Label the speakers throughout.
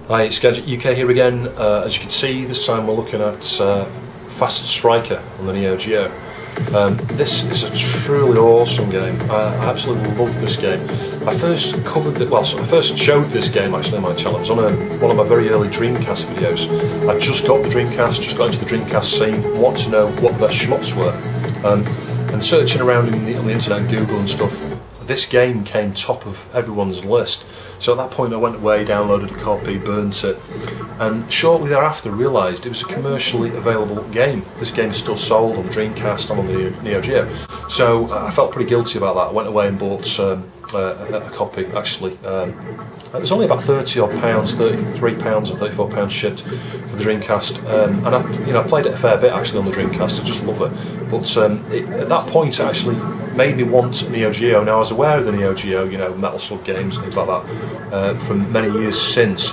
Speaker 1: Hi, it's Gadget UK here again. As you can see, this time we're looking at Fast Striker on the Neo Geo. This is a truly awesome game. I absolutely love this game. I first covered it, well, so I first showed this game actually on my channel. It was on one of my very early Dreamcast videos. I just got the Dreamcast, just got into the Dreamcast scene, wanted to know what the best shmups were. And searching around on the internet, Google and stuff, this game came top of everyone's list. So at that point I went away, downloaded a copy, burnt it, and shortly thereafter realised it was a commercially available game. This game is still sold on the Dreamcast and on the Neo Geo. So I felt pretty guilty about that. I went away and bought a copy actually. It was only about £30 odd, £33 or £34 shipped for the Dreamcast, and I've played it a fair bit actually on the Dreamcast. I just love it. But at that point it actually made me want Neo Geo. Now I was aware of the Neo Geo, Metal Slug games and things like that from many years since,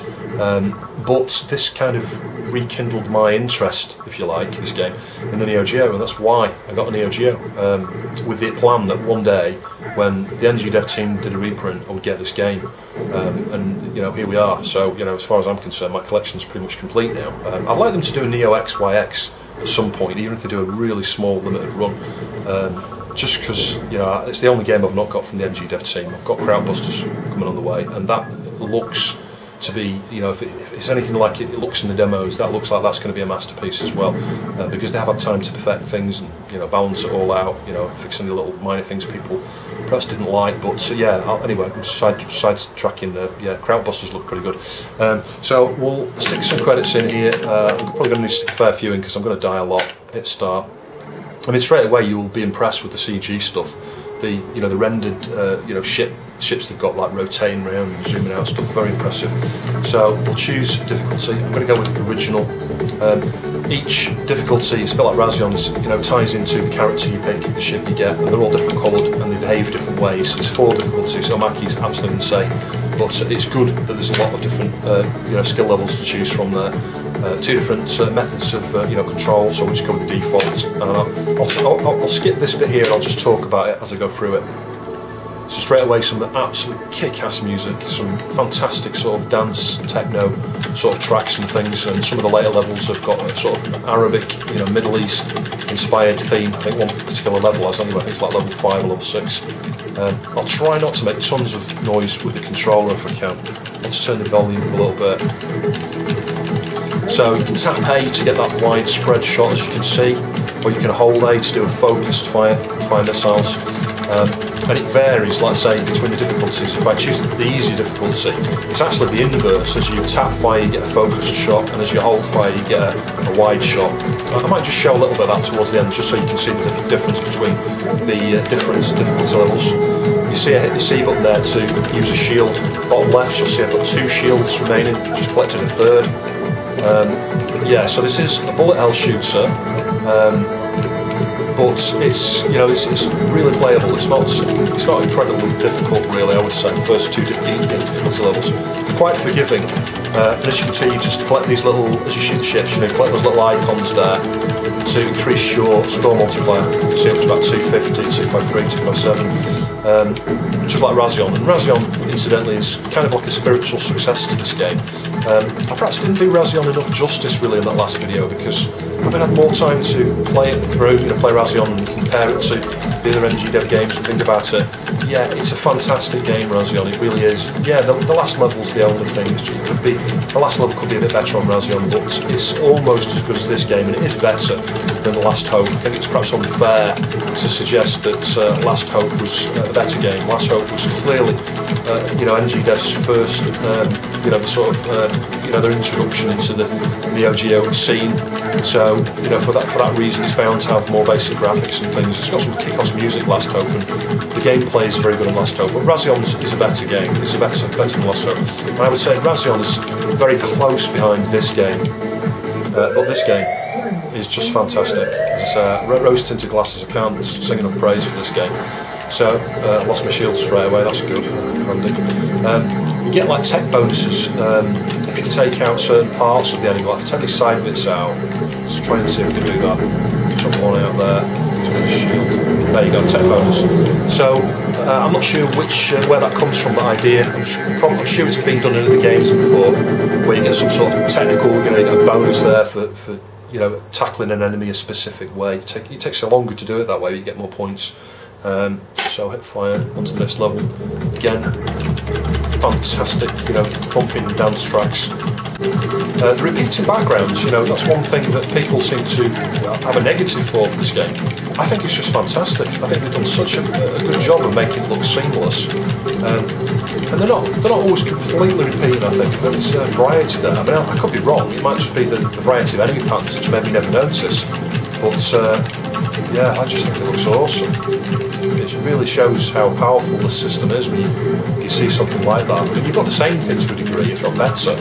Speaker 1: but this kind of rekindled my interest, if you like, this game in the Neo Geo, and that's why I got a Neo Geo, with the plan that one day when the NGDEVTEAM did a reprint I would get this game, and here we are. So as far as I'm concerned, my collection's pretty much complete now. I'd like them to do a Neo XYX at some point, even if they do a really small limited run. Just because it's the only game I've not got from the NGDEVTEAM. I've got Crowdbusters coming on the way, and that looks to be, if it's anything like it looks in the demos, that looks like that's going to be a masterpiece as well, because they have had time to perfect things and balance it all out, fix any little minor things people perhaps didn't like. But anyway, side-tracking. Crowdbusters look pretty good. So we'll stick some credits in here. I'm probably going to need to stick a fair few in because I'm going to die a lot at start. I mean, straight away you will be impressed with the CG stuff, the rendered ships they've got, like rotating around and zooming out stuff. Very impressive. So we'll choose difficulty. I'm going to go with original. Each difficulty is a bit like Rasion's, ties into the character you pick, the ship you get, and they're all different coloured and they behave different ways. It's 4 difficulties, so Maki's absolutely insane. But it's good that there's a lot of different skill levels to choose from there. 2 different methods of control, so we'll just go with the default. And I'll skip this bit here and I'll just talk about it as I go through it. So straight away, some absolute kick-ass music, some fantastic sort of dance, techno sort of tracks and things, and some of the later levels have got a sort of Arabic, Middle East inspired theme. I think one particular level has anyway, I think it's like level 5 or level 6. I'll try not to make tons of noise with the controller if I can. I'll just turn the volume up a little bit. So you can tap A to get that widespread shot, as you can see, or you can hold A to do a focused fire missiles. And it varies, like I say, between the difficulties. If I choose the easy difficulty, it's actually the inverse. As you tap fire you get a focused shot, and as you hold fire you get a wide shot. I might just show a little bit of that towards the end, just so you can see the difference between the different difficulty levels. You see I hit the C button there to use a shield. Bottom left you'll see I've got 2 shields remaining, just collected a 3rd. So this is a bullet hell shooter, but it's really playable. It's not incredibly difficult, really. I would say the first 2 difficulty levels quite forgiving. And as you can see, you just collect these little, as you shoot the ships, you collect those little icons there to increase your score multiplier. You see up to about 250, 253, 257. Just like Rasion, and Rasion incidentally is kind of like a spiritual successor to this game. I perhaps didn't do Rasion enough justice really in that last video, because I've had more time to play it through, play Rasion and compare it to the other NGDev games and think about it. Yeah, it's a fantastic game, Rasion, it really is. Yeah, the last level's the only thing. The last level could be a bit better on Rasion, but it's almost as good as this game, and it is better than The Last Hope. I think it's perhaps unfair to suggest that Last Hope was a better game. Last Hope was clearly, NGDev's first, their introduction into the Neo Geo scene. So, for that reason, it's bound to have more basic graphics and things. It's got some kick-ass music, Last Hope, and the gameplay is very good on Last Hope. But Rasion is a better game. It's better than Last Hope. And I would say Rasion is very close behind this game, but this game is just fantastic. As I say, rose-tinted glasses. I can't sing enough praise for this game. So, lost my shield straight away. That's good. Handy. You get like tech bonuses if you take out certain parts of the enemy. Like if you take these side bits out, let's try and see if we can do that. Chop one out there. Shield. There you go, tech bonus. So I'm not sure where that comes from, that idea. I'm sure it's been done in other games before, where you get some sort of technical, you get a bonus there for tackling an enemy a specific way. It takes you longer to do it that way, you get more points. So hit fire onto the next level. Again, fantastic, thumping dance tracks. The repeating backgrounds, that's one thing that people seem to have a negative for this game. I think it's just fantastic. I think they've done such a good job of making it look seamless. And they're not always completely repeating, I think. There's a variety there. I mean, I could be wrong. It might just be the variety of enemy patterns which maybe never notice. But yeah, I just think it looks awesome. It really shows how powerful the system is when you see something like that. I mean, you've got the same things to a degree, if not better,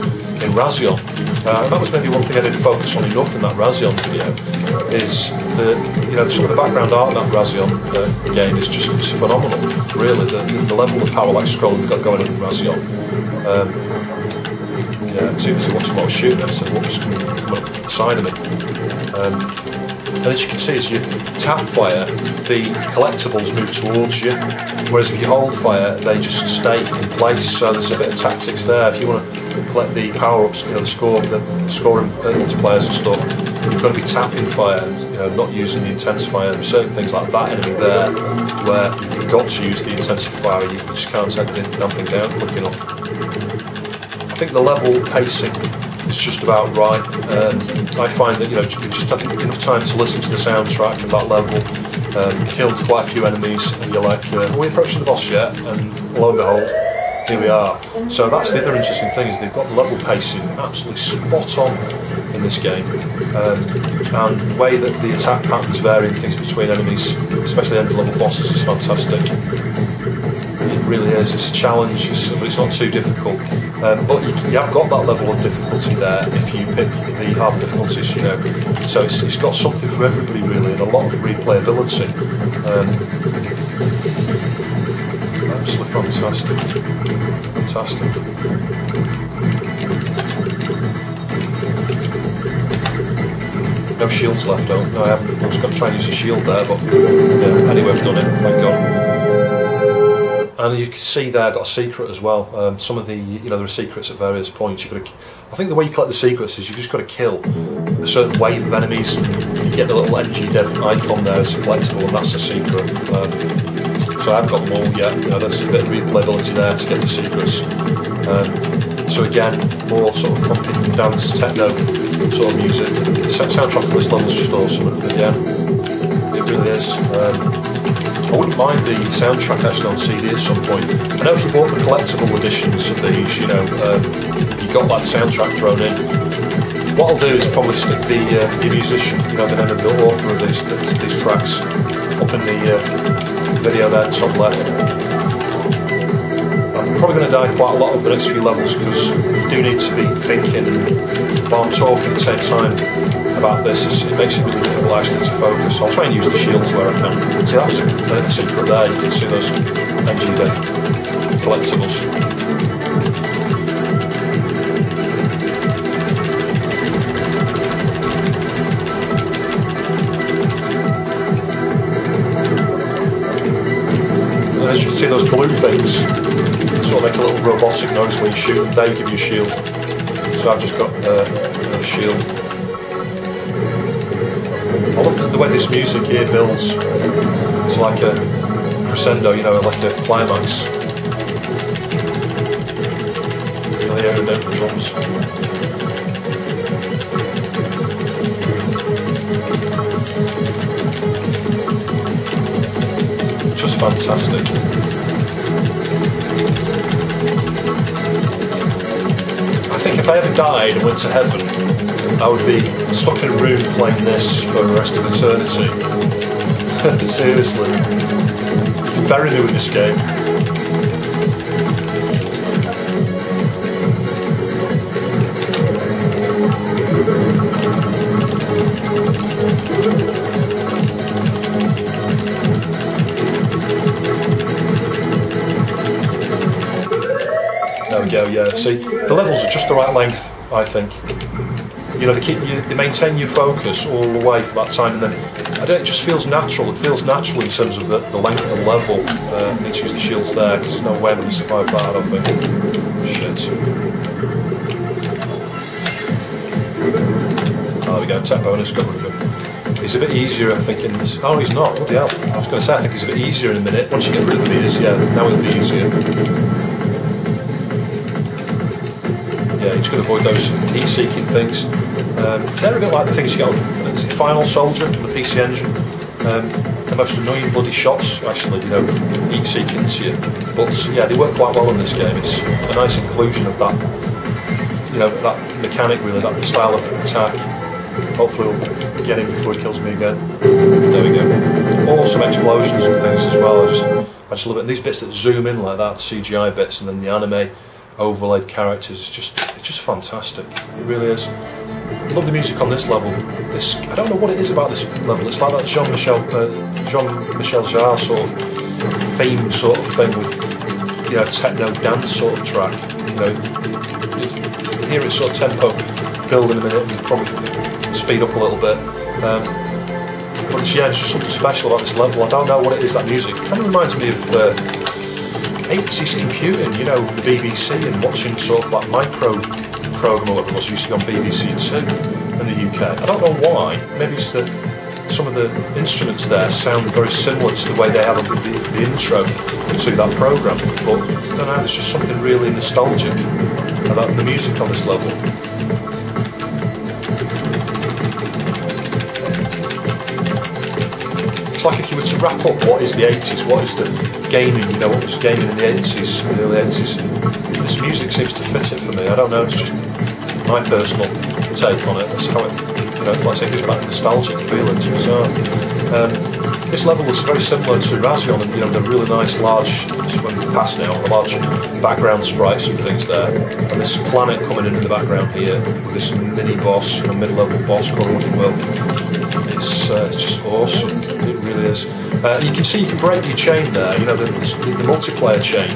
Speaker 1: in Razion. That was maybe one thing I didn't focus on enough in that Razion video, is some of the background art in that Razion game is just phenomenal, really. The level of parallax scrolling we've got going on in Razion. Yeah, too busy watching what I was shooting, and what was coming up the side of me. And as you can see, as you tap fire, the collectibles move towards you, whereas if you hold fire, they just stay in place. So there's a bit of tactics there. If you want to collect the power-ups, the scoring multipliers and stuff, you've got to be tapping fire, not using the intensifier. There's certain things like that enemy there, where you've got to use the intensifier. You just can't take the damn thing down quick enough. I think the level pacing is just about right. I find that you just have enough time to listen to the soundtrack at that level. Killed quite a few enemies, and you're like, are we approaching the boss yet? And lo and behold, here we are. So that's the other interesting thing, is they've got the level pacing absolutely spot on in this game, and the way that the attack patterns vary and things between enemies, especially end level bosses, is fantastic. It really is. It's a challenge, but it's not too difficult. But you have got that level of difficulty there if you pick the hard difficulties, So it's got something for everybody, really, and a lot of replayability. Absolutely fantastic. Fantastic. No shields left, though. No, I haven't. I was going to try and use a shield there, but yeah, anyway, I've done it. Thank God. And you can see there, I've got a secret as well. Some of the, there are secrets at various points. I think the way you collect the secrets is you've just got to kill a certain wave of enemies. You get the little NGDEV icon there as a collectible, and that's the secret. So I've got them all yet. There's a bit of replayability there to get the secrets. So again, more sort of thumping, dance, techno sort of music. The soundtrack of this level is just awesome. Again, it really is. I wouldn't mind the soundtrack actually on CD at some point. I know if you bought the collectible editions of these, you got that soundtrack thrown in. What I'll do is probably stick the musician, the name of the author of these tracks, up in the video there, top left. I'm probably going to die quite a lot over the next few levels, because you do need to be thinking, and while I'm talking at the same time about this, it makes it really difficult actually to focus. I'll try and use the shields where I can. See, that was a secret there. You can see those NGDEV collectibles. And as you can see, those blue things sort of make a little robotic noise when you shoot, and they give you a shield. So I've just got a shield. I love the way this music here builds. It's like a crescendo, like a climax. Oh yeah, the drums. Just fantastic. I think if I ever died and went to heaven, I would be stuck in a room playing this for the rest of eternity. Seriously. Bury me with this game. There we go, yeah. See, the levels are just the right length, I think. They maintain your focus all the way for that time, and then I don't, it just feels natural. It feels natural in terms of the length of the level. Need to use the shields there because there's no way I'm going to survive that, I don't think. Shit. Oh, there we go, tech bonus, got rid of him. He's a bit easier, I think, in this. Oh, he's not, bloody hell. I was going to say, I think he's a bit easier in a minute. Once you get rid of the meters, yeah, now it'll be easier. Yeah, you're just going to avoid those heat-seeking things. They're a bit like the things you get on the Final Soldier, the PC Engine. The most annoying bloody shots, actually, you know, heat-seeking to you. But yeah, they work quite well in this game. It's a nice inclusion of that, you know, that mechanic, really, that style of attack. Hopefully we'll get him before he kills me again. There we go. Awesome explosions and things as well. I just love it. And these bits that zoom in like that, CGI bits, and then the anime overlaid characters, it's just fantastic. It really is. I love the music on this level. I don't know what it is about this level. It's like that Jean-Michel Jarre sort of theme sort of thing with, you know, techno dance sort of track. You know, you hear it sort of tempo build in a minute and probably speed up a little bit. But it's, yeah, it's just something special about this level. I don't know what it is, that music. It kind of reminds me of 80s computing, you know, the BBC, and watching sort of like micro program or whatever it was used to be on BBC Two in the UK. I don't know why. Maybe it's that some of the instruments there sound very similar to the way they had on the intro to that program. But I don't know, there's just something really nostalgic about the music on this level. It's like if you were to wrap up what is the 80s, what is the gaming, you know, what was gaming in the 80s, in the early 80s. This music seems to fit it for me. I don't know, it's just my personal take on it. That's how it, you know, like I say, it gives me that nostalgic feeling. It's bizarre. This level was very similar to Razion, and you know, the really nice large, when we pass now, the large background sprites and things there, and this planet coming in the background here with this mini boss, a mid-level boss called Wonder World. It's just awesome. It really is. You can see you can break your chain there. You know, the multiplayer chain,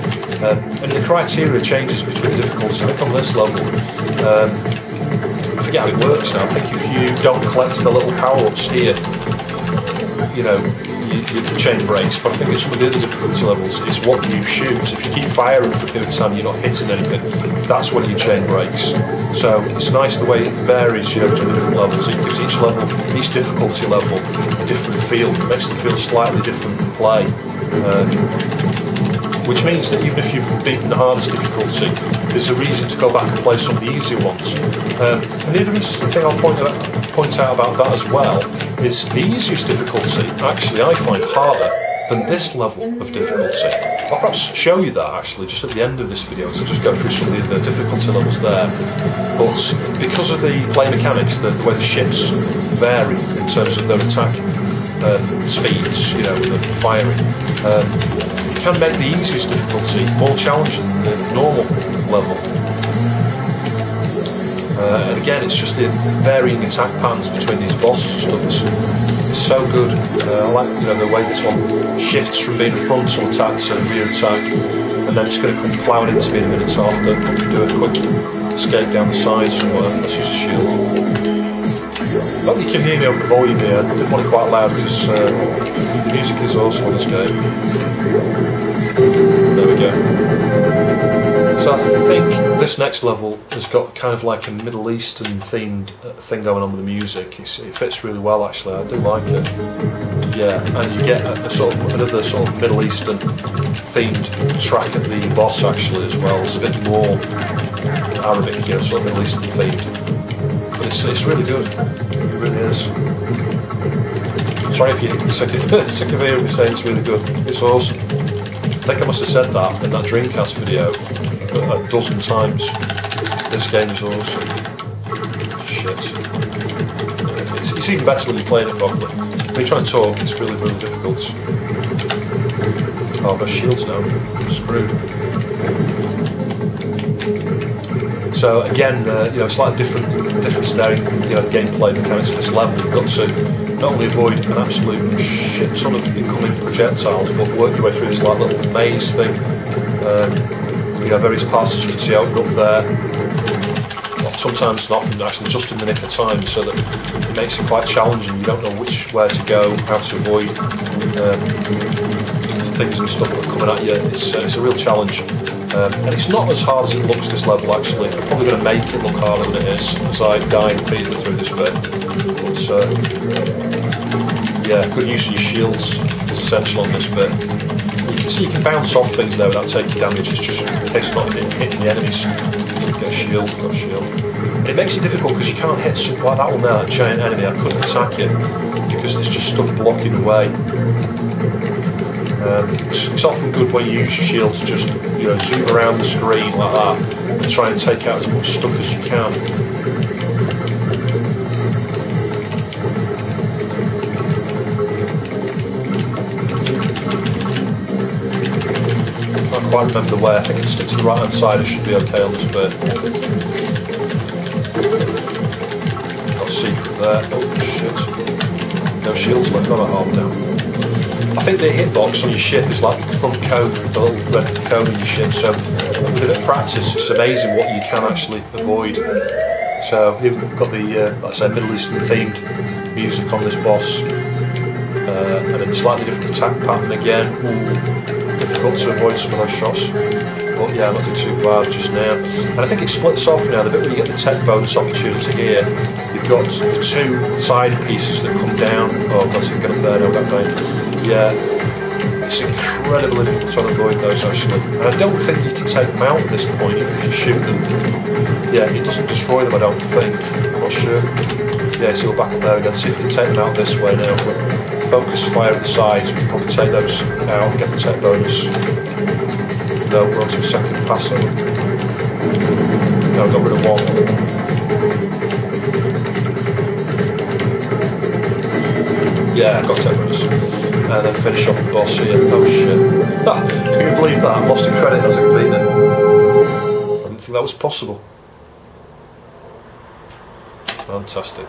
Speaker 1: and the criteria changes between difficulties. I think on this level, I forget how it works now. I think if you don't collect the little power-ups here, you know, the chain breaks. But I think it's some of the other difficulty levels, it's what you shoot. If you keep firing for a period of time, you're not hitting anything, that's when your chain breaks. So it's nice the way it varies, you know, between the different levels. It gives each level, each difficulty level, a different feel. It makes them feel slightly different to play. Which means that even if you've beaten the hardest difficulty, there's a reason to go back and play some of the easier ones. And the other interesting thing I'll point out about that as well is the easiest difficulty, actually, I find harder than this level of difficulty. I'll perhaps show you that actually just at the end of this video, so just go through some of the difficulty levels there. But because of the play mechanics, the way the ships vary in terms of their attack speeds, you know, the firing, it can make the easiest difficulty more challenging than the normal level. And again, it's just the varying attack patterns between these boss stunts. It's so good. I like, you know, the way this one shifts from being a frontal attack to a rear attack, and then it's going to come plowing into me in a minute after. Do a quick escape down the sides and whatever. Let's use a shield. I hope you can hear me over the volume here. I didn't want it quite loud because the music is awesome on this game. There we go. So I think this next level has got kind of like a Middle Eastern themed thing going on with the music. It fits really well actually, I do like it. Yeah, and you get a sort of another sort of Middle Eastern themed track at the boss actually as well. It's a bit more Arabic, you know, sort of Middle Eastern themed. But it's really good, it really is. Sorry if you're sick of hearing me say it's really good, it's awesome. I think I must have said that in that Dreamcast video a dozen times. This game is awesome. Shit. It's even better when you're playing it properly. When you try and talk, it's really, really difficult. Oh, my shield's now. I'm screwed. So again, you know, slightly different scenario, you know, gameplay mechanics for this level. You've got to not only avoid an absolute shit ton of incoming projectiles, but work your way through this like little maze thing. You know, various parts as you can see open up there. well, sometimes not often, actually just in the nick of time, so that it makes it quite challenging. You don't know where to go, how to avoid things and stuff that are coming at you. It's a real challenge. And it's not as hard as it looks, this level, actually. I'm probably going to make it look harder than it is, as I die repeatedly through this bit. But, yeah, good use of your shields is essential on this bit. You can see you can bounce off things there without taking damage. It's just in case you're not hitting the enemies. Get a shield, got a shield. And it makes it difficult because you can't hit something like that one there, that giant enemy. I couldn't attack it because there's just stuff blocking the way. It's often good when you use your shield to just, you know, zoom around the screen like that and try and take out as much stuff as you can. I can't quite remember the way. I think it sticks to the right hand side. It should be okay on this bit. Got a secret there. Oh shit. No shields left, got a half down. I think the hitbox on your ship is like the front cone, the little red cone on your ship, so with a bit of practice it's amazing what you can actually avoid. So here we've got the, like I say, Middle Eastern themed music on this boss, and then a slightly different attack pattern again. Difficult to avoid some of those shots, but yeah, I'm not doing too bad just now. And I think it splits off now, the bit where you get the tech bonus opportunity here, you've got the two side pieces that come down. Oh, that's it, get up there now, that down. Yeah, it's incredibly difficult to avoid those actually. And I don't think you can take them out at this point if you shoot them. Yeah, it doesn't destroy them, I don't think. I'm not sure. Yeah, so we're back up there again. See if we can take them out this way now. Focus fire at the sides, we can probably take those out and get the tech bonus. No, we're on to a second pass over. No, got rid of one. Yeah, I got tech bonus. And then finish off the boss here. Oh shit. Ah, can you believe that? I lost a credit as I completed it. I didn't think that was possible. Fantastic.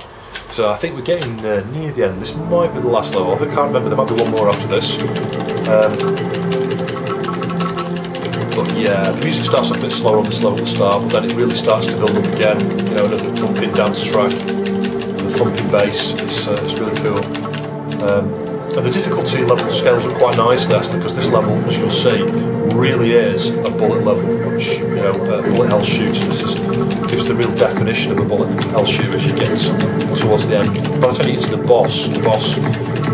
Speaker 1: So I think we're getting near the end. This might be the last level. I can't remember, there might be one more after this. But yeah, the music starts off a bit slower on this level at the start, but then it really starts to build up again. You know, another thumping dance track, the thumping bass. It's really cool. And the difficulty level scales up quite nicely actually, because this level, as you'll see, really is a bullet level, which, you know, bullet hell shooter. This gives the real definition of a bullet hell shooter as you get towards the end. By the time you get to the boss,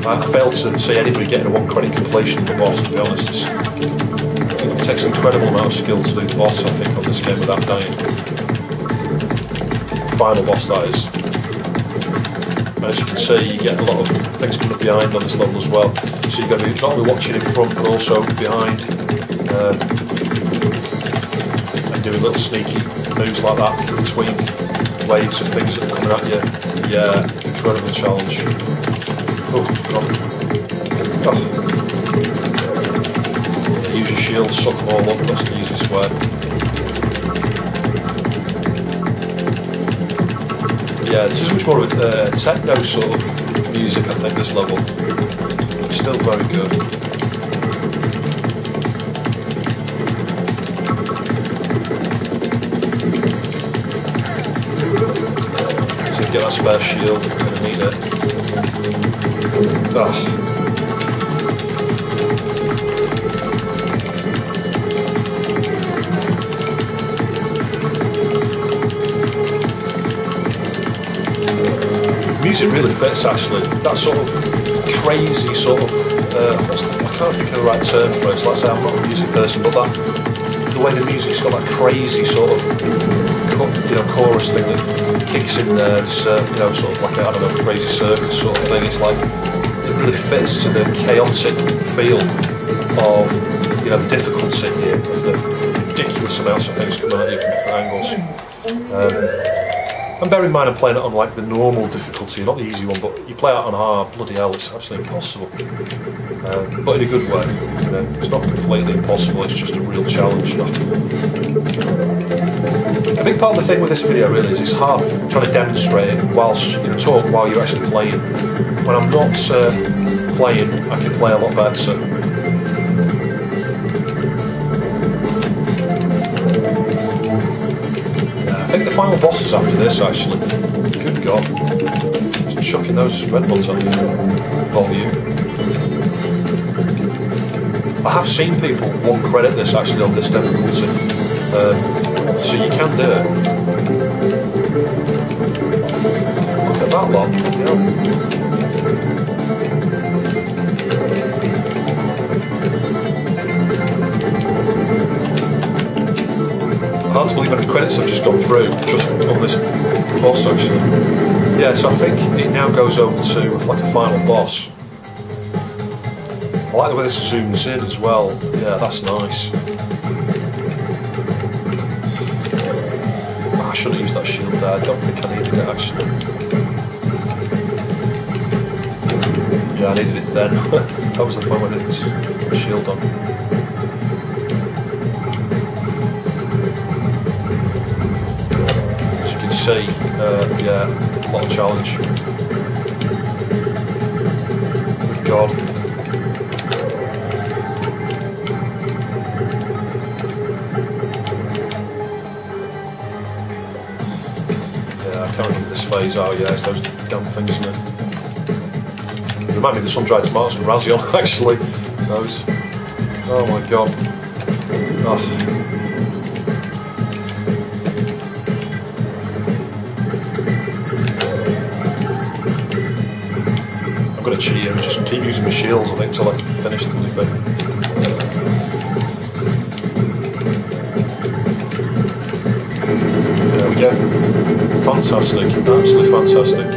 Speaker 1: I failed to see anybody getting a 1 credit completion of the boss, to be honest. It takes an incredible amount of skill to do the boss, I think, on this game without dying. Final boss, that is. And as you can see, you get a lot of things coming up behind on this level as well. So you're going to be not only watching in front, but also behind, and doing little sneaky moves like that in between waves of things that are coming at you. Yeah, incredible challenge. Oh, God. Oh. Use your shield, suck them all up, that's the easiest way. Yeah, this is much more of a techno sort of music, I think, this level. It's still very good. So get that spare shield, you're going to need it. Oh. Music really fits actually. That sort of crazy sort of I can't think of the right term for it. So let's say I'm not a music person, but the way the music's got that crazy sort of chorus thing that kicks in there. It's you know, sort of like a, I don't know, crazy circus sort of thing. It's like it really fits to the chaotic feel of, you know, the difficulty here, of the ridiculous amounts of things coming at you from different angles. And bear in mind I'm playing it on like the normal difficulty, not the easy one, but you play it on hard, bloody hell, it's absolutely impossible. But in a good way, you know, it's not completely impossible, it's just a real challenge. A big part of the thing with this video really is it's hard trying to demonstrate it whilst, you know, talk while you're actually playing. When I'm not playing, I can play a lot better. I think the final boss is after this, actually. Good God. Just chucking those red buttons on you. Volume. I have seen people one credit this actually on this difficulty. So you can do it. Look at that lot. Yeah. I can't believe how many credits I've just gone through just on this boss actually. Yeah, so I think it now goes over to like a final boss. I like the way this zooms in as well. Yeah, that's nice. I should have used that shield there. I don't think I needed it actually. Yeah, I needed it then. That was the point when it was the shield on. See, yeah, a lot of challenge. Good God. Yeah, I can't remember this phase. Oh yeah, it's those damn things, isn't it? Remind me of the sun-dried tomatoes and Razion, actually. Those. Oh my God. Oh. I've got to cheat and just keep using my shields, I think, until I finish the thing. There we go. Fantastic, absolutely fantastic.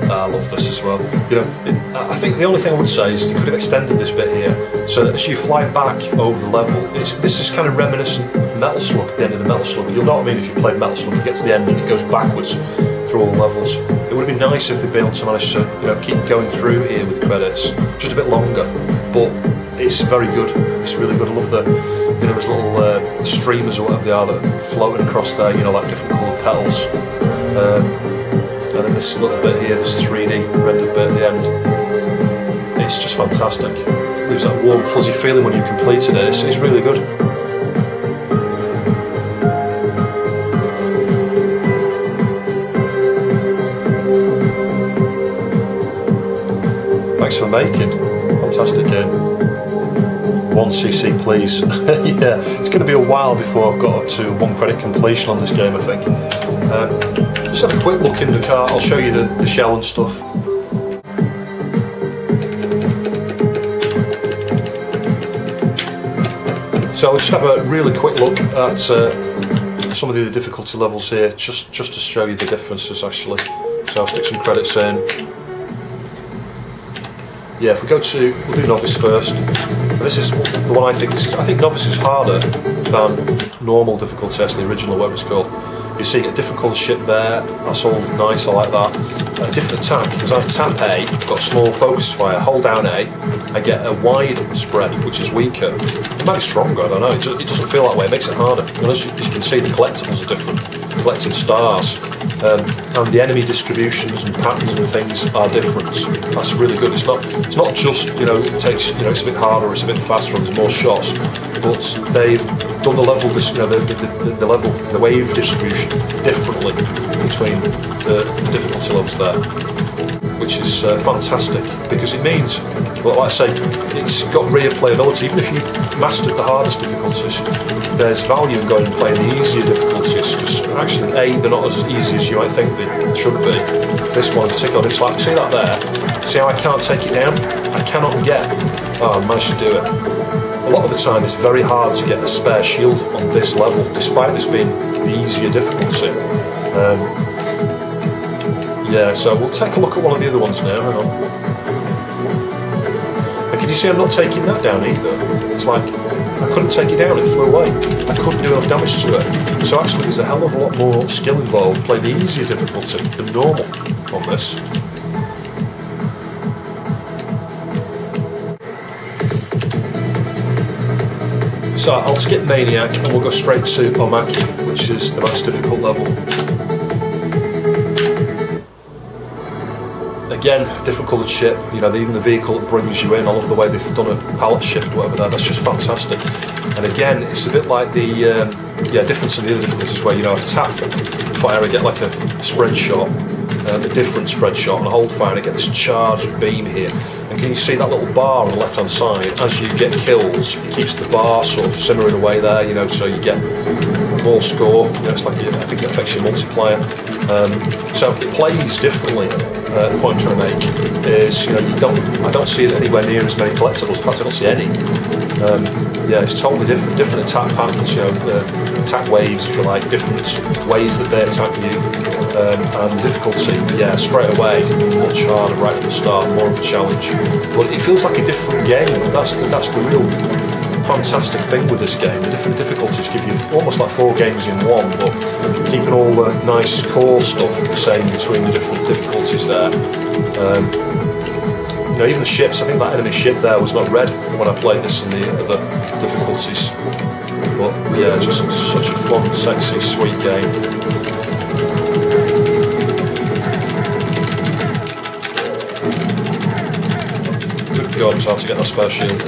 Speaker 1: I love this as well. You know, I think the only thing I would say is they could have extended this bit here so that as you fly back over the level, this is kind of reminiscent of Metal Slug, the end of the Metal Slug. You'll know what I mean if you played Metal Slug, you get to the end and it goes backwards through all the levels. It would have been nice if they'd been able to manage to, you know, keep going through here with the credits just a bit longer, but it's very good. It's really good. I love the, you know, those little streamers or whatever they are that are floating across there, you know, like different coloured petals. And then this little bit here, this 3D rendered bit at the end. It's just fantastic. It leaves that warm, fuzzy feeling when you completed it. It's really good. Thanks for making. Fantastic game. 1cc please. Yeah, it's going to be a while before I've got up to 1 credit completion on this game, I think. Just have a quick look in the car, I'll show you the shell and stuff. So I'll just have a really quick look at some of the difficulty levels here, just to show you the differences actually. So I'll stick some credits in. Yeah, if we go to, we'll do Novice first. This is the one I think Novice is harder than normal difficulty, actually, the original, whatever it's called. You see a different colour ship there, that's all nice, I like that. A different attack, because I tap A, got small focus fire, hold down A, I get a wide spread, which is weaker. It might be stronger, I don't know, it doesn't feel that way, it makes it harder. And as you can see, the collectibles are different, collected stars, and the enemy distributions and patterns and things are different. That's really good. It's not just, you know, it takes, you know, it's a bit harder, it's a bit faster, and there's more shots, but they've done the level, you know, the wave distribution differently between the difficulty levels there, which is fantastic, because it means, well, like I say, it's got replayability. Even if you mastered the hardest difficulties, there's value in going and playing the easier difficulties, because actually A, they're not as easy as you might think they should be. This one in particular, it's like, see that there? See how I can't take it down? I cannot get, oh, I managed to do it. A lot of the time it's very hard to get a spare shield on this level, despite this being the easier difficulty. Yeah, so we'll take a look at one of the other ones now, hang on. And can you see I'm not taking that down either? It's like, I couldn't take it down, it flew away. I couldn't do enough damage to it. So actually there's a hell of a lot more skill involved, play the easier difficulty than normal on this. So I'll skip Maniac and we'll go straight to Omaki, which is the most difficult level. Again, different coloured ship, you know, even the vehicle that brings you in, I love the way they've done a pallet shift or whatever there, that's just fantastic. And again, it's a bit like the difference in the other difficulties where, you know, I tap fire, I get like a spread shot, a different spread shot, and I hold fire and I get this charged beam here. And can you see that little bar on the left hand side? As you get kills, it keeps the bar sort of simmering away there, you know, so you get more score. You know, it's like, I think it affects your multiplier. So it plays differently. The point I'm trying to make is, you know, I don't see it anywhere near as many collectibles. In fact, I don't see any. Yeah, it's totally different attack patterns, you know, attack waves, if you like, different ways that they attack you, and difficulty, yeah, straight away, much harder right from the start, more of a challenge. But it feels like a different game. That's the real fantastic thing with this game. The different difficulties give you almost like 4 games in one, but keeping all the nice core stuff the same between the different difficulties there. You know, even the ships, I think that enemy ship there was not red when I played this in the other difficulties. But yeah, just such a fun, sexy, sweet game. Good God, it's hard to get that spare shield.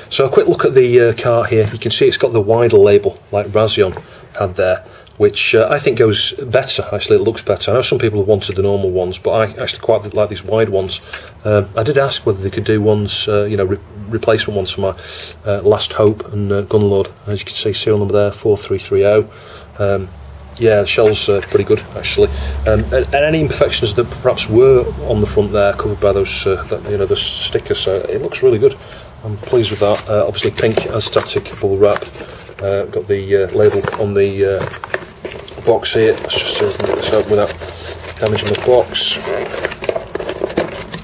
Speaker 1: So a quick look at the cart here. You can see it's got the wider label like Razion had there, which I think goes better. Actually, it looks better. I know some people have wanted the normal ones, but I actually quite like these wide ones. I did ask whether they could do ones, you know, replacement ones for my Last Hope and Gunlord. As you can see, serial number there, 4330. Yeah, the shell's pretty good actually, and any imperfections that perhaps were on the front there covered by those, you know, the stickers. So it looks really good. I'm pleased with that. Obviously, pink and static bubble wrap. Got the label on the box here. Let's just see if we can get this out without damaging the box.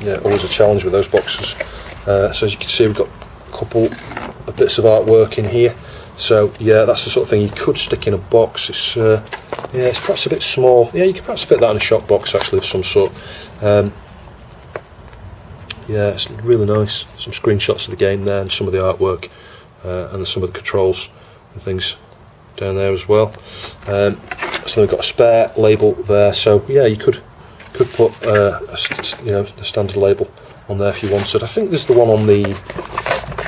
Speaker 1: Yeah, always a challenge with those boxes. So as you can see, we've got a couple of bits of artwork in here. So yeah, that's the sort of thing you could stick in a box. It's yeah, it's perhaps a bit small. Yeah, you could perhaps fit that in a shop box actually of some sort. Yeah, it's really nice. Some screenshots of the game there, and some of the artwork, and some of the controls and things down there as well. So then we've got a spare label there. So yeah, you could put you know, the standard label on there if you wanted. I think there's the one on the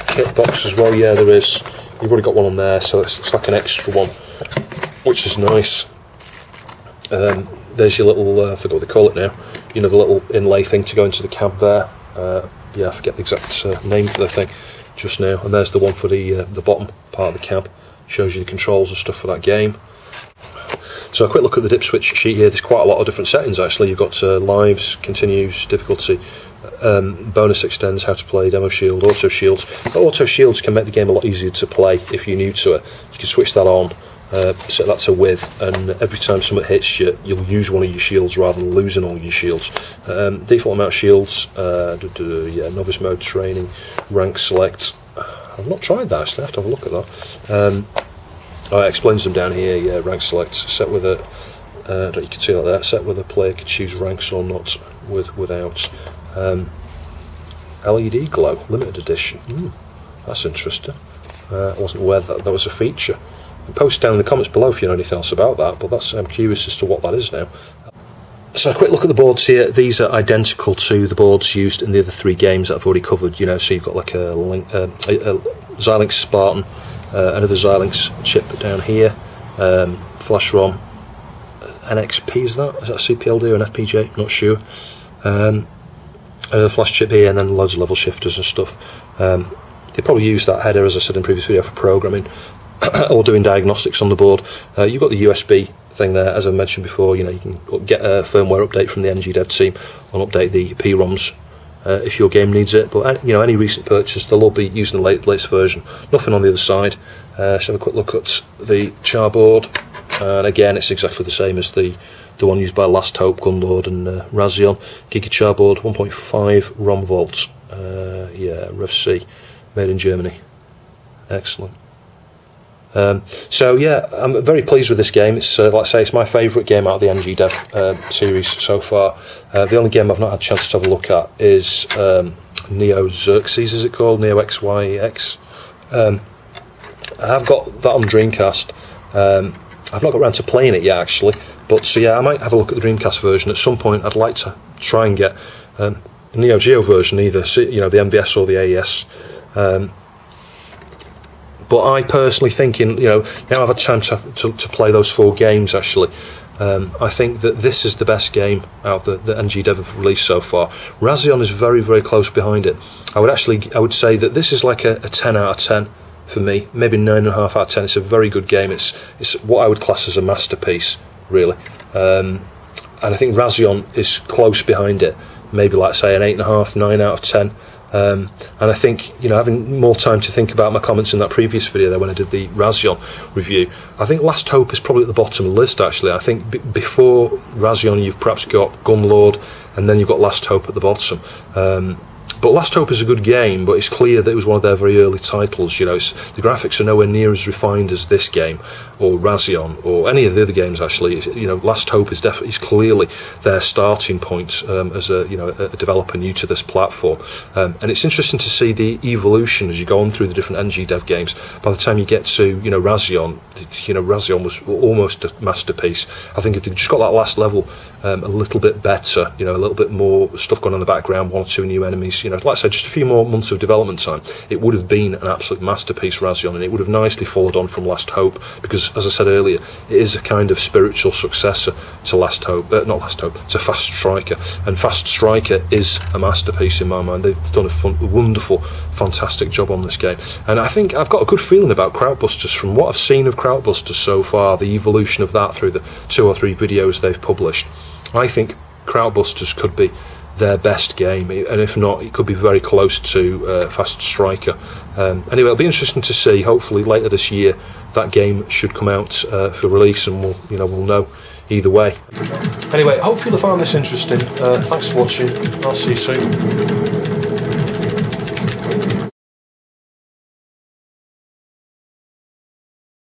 Speaker 1: kit box as well. Yeah, there is. You've already got one on there, so it's like an extra one, which is nice. There's your little, I forget what they call it now, you know, the little inlay thing to go into the cab there. Yeah, I forget the exact name for the thing just now. And there's the one for the bottom part of the cab. Shows you the controls and stuff for that game. So a quick look at the dip switch sheet here. There's quite a lot of different settings actually. You've got lives, continues, difficulty, bonus extends, how to play, demo shield, auto shields. Auto shields can make the game a lot easier to play if you're new to it. You can switch that on, set that to with, and every time something hits you, you'll use one of your shields rather than losing all your shields. Default amount of shields, yeah, novice mode, training, rank select. I've not tried that actually, I have to have a look at that. Oh, it explains them down here. Yeah, rank select, set with a, you can see that there, set with a player can choose ranks or not, without. LED glow, limited edition. That's interesting. I wasn't aware that was a feature. Post down in the comments below if you know anything else about that, but I'm curious as to what that is now. So a quick look at the boards here. These are identical to the boards used in the other 3 games that I've already covered. You know, so you've got like a Xilinx Spartan, another Xilinx chip down here, flash ROM, NXP is that CPLD or an FPGA? Not sure. Another flash chip here, and then loads of level shifters and stuff. They probably use that header, as I said in the previous video, for programming or doing diagnostics on the board. You've got the USB thing there, as I mentioned before. You know, you can get a firmware update from the NGDEVTEAM and update the PROMs if your game needs it. But you know, any recent purchase, they'll all be using the latest version. Nothing on the other side. Let's have a quick look at the Char Board, and again, it's exactly the same as the one used by Last Hope, Gunlord and Razion. Giga Char Board, 1.5 ROM volts. Yeah, Rev C, made in Germany. Excellent. So yeah, I'm very pleased with this game. It's like I say, it's my favourite game out of the NGDev series so far. The only game I've not had a chance to have a look at is Neo Xerxes, is it called? Neo XYX. I have got that on Dreamcast. I've not got around to playing it yet actually. But so yeah, I might have a look at the Dreamcast version at some point. I'd like to try and get a Neo Geo version, either the MVS or the AES. But I personally think, now I've had time to play those 4 games actually. I think that this is the best game out of the NGDev have released so far. Razion is very, very close behind it. I would say that this is like a 10 out of 10 for me, maybe 9.5 out of 10. It's a very good game. It's what I would class as a masterpiece, really. And I think Razion is close behind it, maybe like say an 8.5, 9 out of 10. And I think, having more time to think about my comments in that previous video there when I did the Razion review, I think Last Hope is probably at the bottom of the list actually. I think before Razion you've perhaps got Gunlord, and then you've got Last Hope at the bottom. But Last Hope is a good game, but it's clear that it was one of their very early titles. The graphics are nowhere near as refined as this game, or Razion, or any of the other games actually. Last Hope is clearly their starting point as a developer new to this platform. And it's interesting to see the evolution as you go on through the different NGDev games. By the time you get to Razion, Razion was almost a masterpiece. I think if they just got that last level a little bit better, a little bit more stuff going on in the background, 1 or 2 new enemies, like I said, just a few more months of development time, it would have been an absolute masterpiece, Razion, and it would have nicely followed on from Last Hope, because as I said earlier, it is a kind of spiritual successor to Last Hope, not Last Hope, to Fast Striker, and Fast Striker is a masterpiece in my mind. They've done a wonderful, fantastic job on this game, and I think I've got a good feeling about Krautbusters from what I've seen of Krautbusters so far, the evolution of that through the 2 or 3 videos they've published. I think Krautbusters could be their best game, and if not, it could be very close to Fast Striker. Anyway, it'll be interesting to see. Hopefully later this year that game should come out for release, and we'll know either way. Anyway, hopefully you found this interesting. Thanks for watching. I'll see you soon.